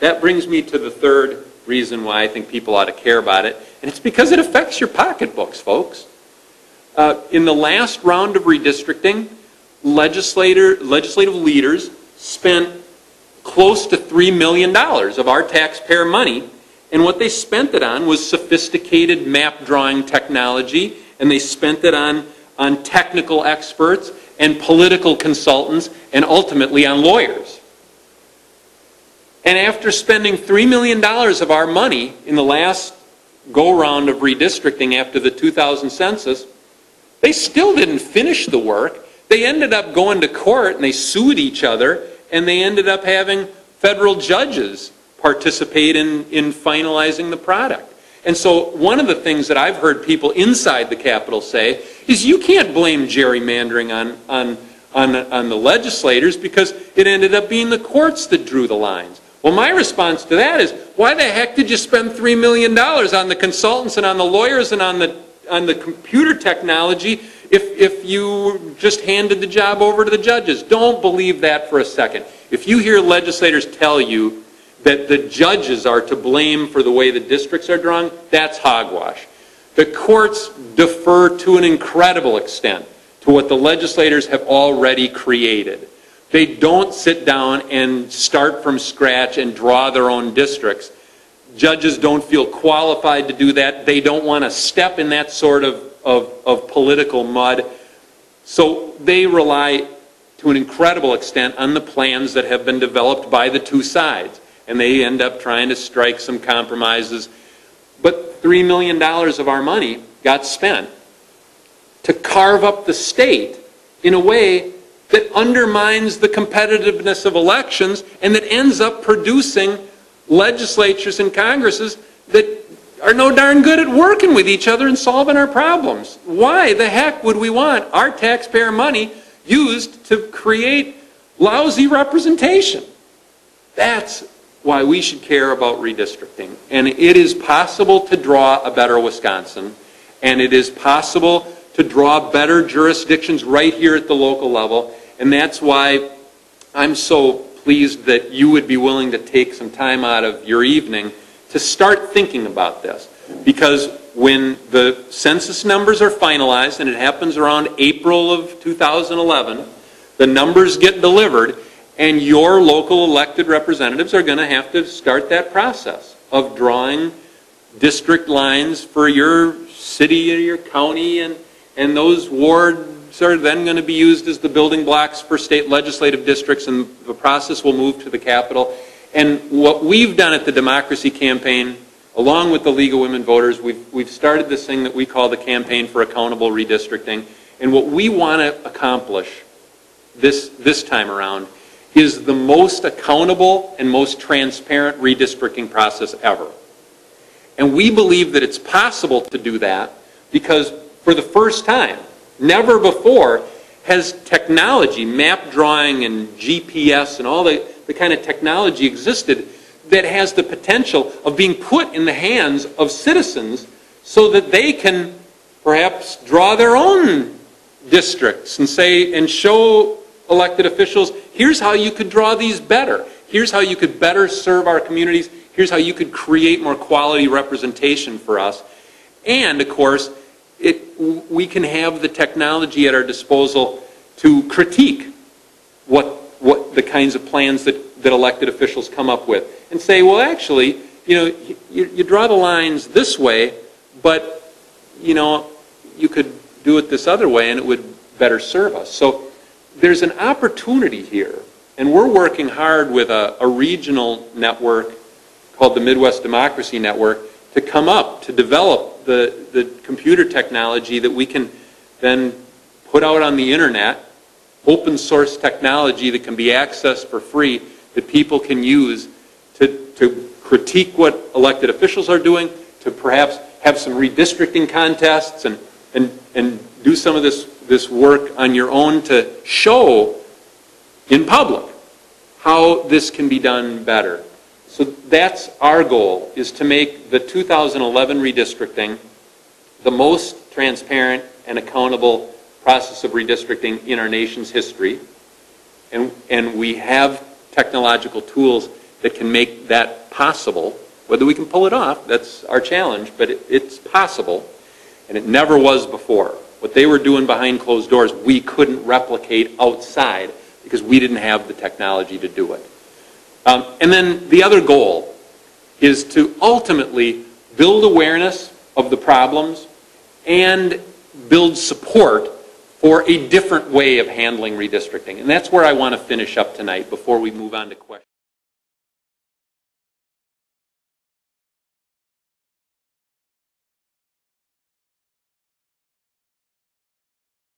That brings me to the third reason why I think people ought to care about it, and it's because it affects your pocketbooks, folks. In the last round of redistricting, legislative leaders spent close to $3 million of our taxpayer money, and what they spent it on was sophisticated map drawing technology, and they spent it on technical experts and political consultants, and ultimately on lawyers. And after spending $3 million of our money in the last go-round of redistricting after the 2000 census, they still didn't finish the work. They ended up going to court and they sued each other, and they ended up having federal judges participate in finalizing the product. And so one of the things that I've heard people inside the Capitol say is you can't blame gerrymandering on the legislators because it ended up being the courts that drew the lines. Well, my response to that is, why the heck did you spend $3 million on the consultants and on the lawyers and on the computer technology if you just handed the job over to the judges? Don't believe that for a second. If you hear legislators tell you that the judges are to blame for the way the districts are drawn, that's hogwash. The courts defer to an incredible extent to what the legislators have already created. They don't sit down and start from scratch and draw their own districts. Judges don't feel qualified to do that. They don't want to step in that sort of political mud. So they rely to an incredible extent on the plans that have been developed by the two sides. And they end up trying to strike some compromises. But $3 million of our money got spent to carve up the state in a way that undermines the competitiveness of elections and that ends up producing legislatures and Congresses that are no darn good at working with each other and solving our problems. Why the heck would we want our taxpayer money used to create lousy representation? That's why we should care about redistricting. And it is possible to draw a better Wisconsin, and it is possible to draw better jurisdictions right here at the local level, and that's why I'm so pleased that you would be willing to take some time out of your evening to start thinking about this. Because when the census numbers are finalized, and it happens around April of 2011, the numbers get delivered, and your local elected representatives are going to have to start that process of drawing district lines for your city or your county, and those wards are then going to be used as the building blocks for state legislative districts, and the process will move to the Capitol. And what we've done at the Democracy Campaign, along with the League of Women Voters, we've started this thing that we call the Campaign for Accountable Redistricting. And what we want to accomplish this time around is the most accountable and most transparent redistricting process ever. And we believe that it's possible to do that because for the first time, never before, has technology, map drawing and GPS and all the kind of technology existed that has the potential of being put in the hands of citizens so that they can perhaps draw their own districts and say, and show elected officials, here's how you could draw these better. Here's how you could better serve our communities. Here's how you could create more quality representation for us. And, of course, we can have the technology at our disposal to critique what the kinds of plans that elected officials come up with and say, well, actually, you draw the lines this way, but, you could do it this other way and it would better serve us. So there's an opportunity here, and we're working hard with a regional network called the Midwest Democracy Network to come up, to develop the computer technology that we can then put out on the internet, open source technology that can be accessed for free, that people can use to critique what elected officials are doing, to perhaps have some redistricting contests and do some of this work on your own to show in public how this can be done better. So that's our goal, is to make the 2011 redistricting the most transparent and accountable process of redistricting in our nation's history. And we have technological tools that can make that possible. Whether we can pull it off, that's our challenge, but it's possible, and it never was before. What they were doing behind closed doors, we couldn't replicate outside because we didn't have the technology to do it. And then the other goal is to ultimately build awareness of the problems and build support for a different way of handling redistricting. And that's where I want to finish up tonight before we move on to questions.